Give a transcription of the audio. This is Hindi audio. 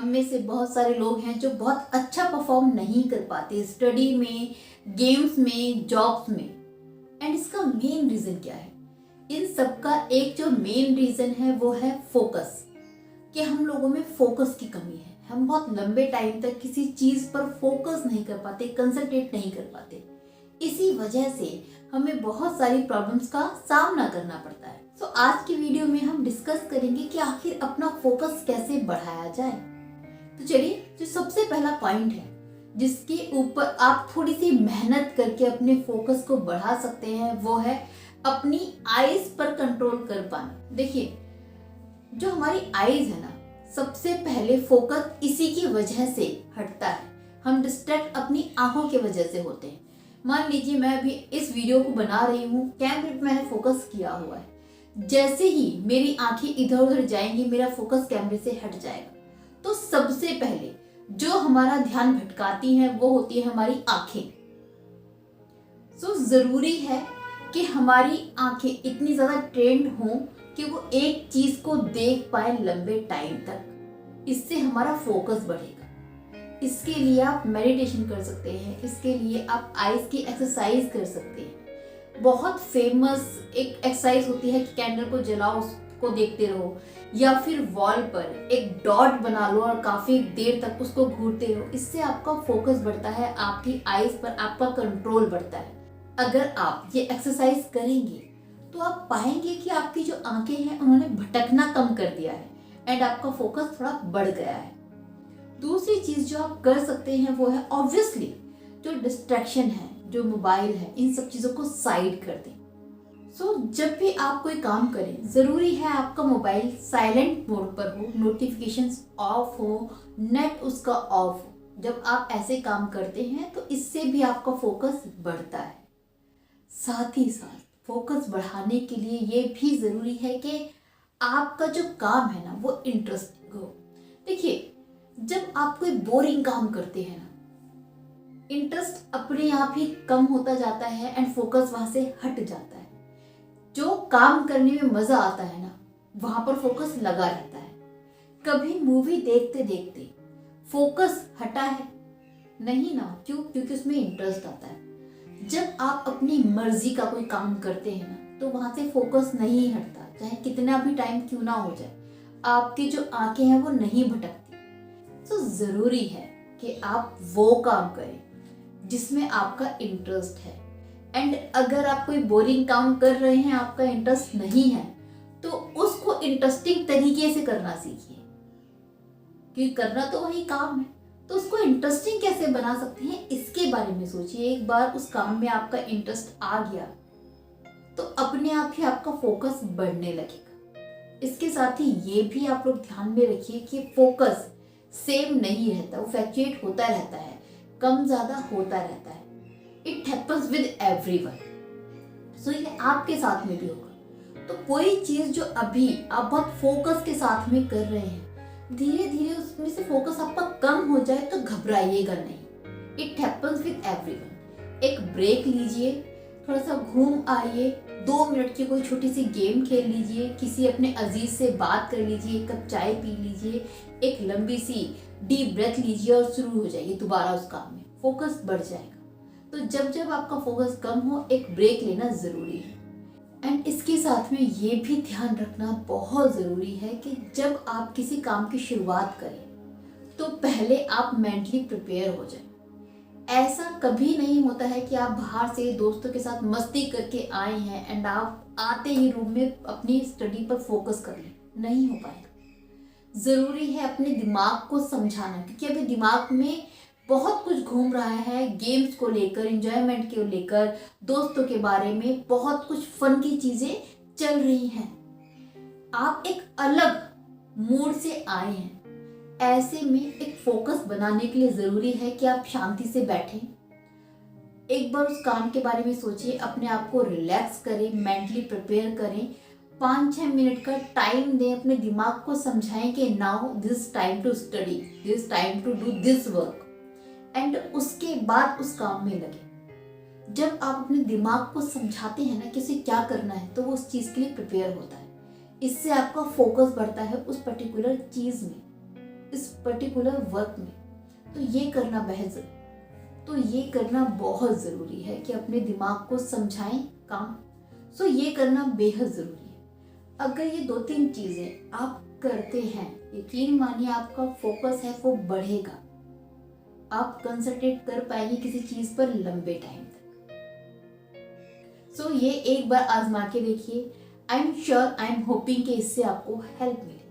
हम में से बहुत सारे लोग हैं जो बहुत अच्छा परफॉर्म नहीं कर पाते स्टडी में, गेम्स में, जॉब्स में। एंड इसका मेन रीजन क्या है? इन सब का एक जो मेन रीजन है वो है फोकस, कि हम लोगों में फोकस की कमी है। हम बहुत लंबे टाइम तक किसी चीज पर फोकस नहीं कर पाते, कंसंट्रेट नहीं कर पाते। इसी वजह से हमें बहुत सारी प्रॉब्लम्स का सामना करना पड़ता है। सो आज की वीडियो में हम डिस्कस करेंगे कि आखिर अपना फोकस कैसे बढ़ाया जाए। तो चलिए, जो सबसे पहला पॉइंट है जिसके ऊपर आप थोड़ी सी मेहनत करके अपने फोकस को बढ़ा सकते हैं वो है अपनी आईज पर कंट्रोल कर पाना। देखिए, जो हमारी आईज है ना, सबसे पहले फोकस इसी की वजह से हटता है। हम डिस्ट्रैक्ट अपनी आंखों की वजह से होते हैं। मान लीजिए मैं अभी इस वीडियो को बना रही हूँ, कैमरे पे मैंने फोकस किया हुआ है। जैसे ही मेरी आंखें इधर उधर जाएंगी, मेरा फोकस कैमरे से हट जाएगा। तो सबसे पहले जो हमारा ध्यान भटकाती हैं वो होती है हमारी आंखें। सो जरूरी है कि हमारी आंखें इतनी ज्यादा ट्रेंड हों कि वो एक चीज को देख पाए लंबे टाइम तक। इससे हमारा फोकस बढ़ेगा। इसके लिए आप मेडिटेशन कर सकते हैं, इसके लिए आप आईज की एक्सरसाइज कर सकते हैं। बहुत फेमस एक एक्सरसाइज होती है कि कैंडल को जलाओ, उसको देखते रहो, या फिर वॉल पर एक डॉट बना लो और काफी देर तक उसको घूरते रहो। इससे आपका फोकस बढ़ता है, आपकी आईज पर आपका कंट्रोल बढ़ता है। अगर आप ये एक्सरसाइज करेंगे तो आप पाएंगे कि आपकी जो आंखें हैं उन्होंने भटकना कम कर दिया है एंड आपका फोकस थोड़ा बढ़ गया है। दूसरी चीज जो आप कर सकते हैं वो है ऑब्वियसली जो डिस्ट्रैक्शन है, जो मोबाइल है, इन सब चीजों को साइड कर दें। सो जब भी आप कोई काम करें, जरूरी है आपका मोबाइल साइलेंट मोड पर हो, नोटिफिकेशंस ऑफ हो, नेट उसका ऑफ हो। जब आप ऐसे काम करते हैं तो इससे भी आपका फोकस बढ़ता है। साथ ही साथ फोकस बढ़ाने के लिए ये भी जरूरी है कि आपका जो काम है ना वो इंटरेस्टिंग हो। देखिए, जब आप कोई बोरिंग काम करते हैं ना, इंटरेस्ट अपने आप ही कम होता जाता है एंड फोकस वहां से हट जाता है। जो काम करने में मजा आता है ना, वहां पर फोकस लगा रहता है। कभी मूवी देखते देखते फोकस हटा है? नहीं ना। क्यों? क्योंकि उसमें इंटरेस्ट आता है। जब आप अपनी मर्जी का कोई काम करते हैं ना, तो वहां से फोकस नहीं हटता, चाहे कितना भी टाइम क्यों ना हो जाए। आपकी जो आंखें हैं वो नहीं भटकती। तो जरूरी है कि आप वो काम करें जिसमें आपका इंटरेस्ट है। एंड अगर आप कोई बोरिंग काम कर रहे हैं, आपका इंटरेस्ट नहीं है, तो उसको इंटरेस्टिंग तरीके से करना सीखिए। क्योंकि करना तो वही काम है, तो उसको इंटरेस्टिंग कैसे बना सकते हैं इसके बारे में सोचिए। एक बार उस काम में आपका इंटरेस्ट आ गया तो अपने आप ही आपका फोकस बढ़ने लगेगा। इसके साथ ही ये भी आप लोग ध्यान में रखिए कि फोकस सेम नहीं रहता, वो फ्लक्चुएट होता रहता है, कम ज्यादा होता रहता है। It happens with everyone. So ये आपके साथ में भी होगा। तो कोई चीज जो अभी आप बहुत फोकस के साथ में कर रहे हैं, धीरे धीरे उसमें से फोकस आपका कम हो जाए तो घबराइएगा नहीं। It happens with everyone. एक ब्रेक लीजिए, थोड़ा सा घूम आइए, 2 मिनट की कोई छोटी सी गेम खेल लीजिए, किसी अपने अजीज से बात कर लीजिए, एक कप चाय पी लीजिए, एक लंबी सी डीप ब्रेथ लीजिए और शुरू हो जाइए दोबारा उस काम में। फोकस बढ़ जाएगा। तो जब जब आपका फोकस कम हो, एक ब्रेक लेना जरूरी है। एंड इसके साथ में ये भी ध्यान रखना बहुत ज़रूरी है कि जब आप किसी काम की शुरुआत करें तो पहले आप मेंटली प्रिपेयर हो जाएं। ऐसा कभी नहीं होता है कि आप बाहर से दोस्तों के साथ मस्ती करके आए हैं एंड आप आते ही रूम में अपनी स्टडी पर फोकस कर लें। नहीं हो पाएगा। ज़रूरी है अपने दिमाग को समझाना, क्योंकि अभी दिमाग में बहुत कुछ घूम रहा है, गेम्स को लेकर, एंजॉयमेंट को लेकर, दोस्तों के बारे में बहुत कुछ फन की चीजें चल रही हैं। आप एक अलग मूड से आए हैं। ऐसे में एक फोकस बनाने के लिए जरूरी है कि आप शांति से बैठें, एक बार उस काम के बारे में सोचिए, अपने आप को रिलैक्स करें, मेंटली प्रिपेयर करें, 5-6 मिनट का टाइम दें, अपने दिमाग को समझाएं कि now this time to study, this time to do this work. And उसके बाद उस काम में लगे। जब आप अपने दिमाग को समझाते हैं ना कि उसे क्या करना है, तो वो उस चीज के लिए प्रिपेयर होता है। इससे आपका फोकस बढ़ता है उस पर्टिकुलर चीज में। इस पर्टिकुलर वर्क में, तो ये करना ये करना बहुत ज़रूरी है कि अपने दिमाग को समझाएं काम। सो ये करना बेहद ज़रूरी है। अगर ये 2-3 चीज़ें आप करते हैं, यकीन मानिए आपका फोकस है वो बढ़ेगा, आप कंसंट्रेट कर पाएंगे किसी चीज़ पर लंबे टाइम तक। सो ये एक बार आजमा के देखिए। I am sure, I am hoping कि इससे आपको हेल्प मिले।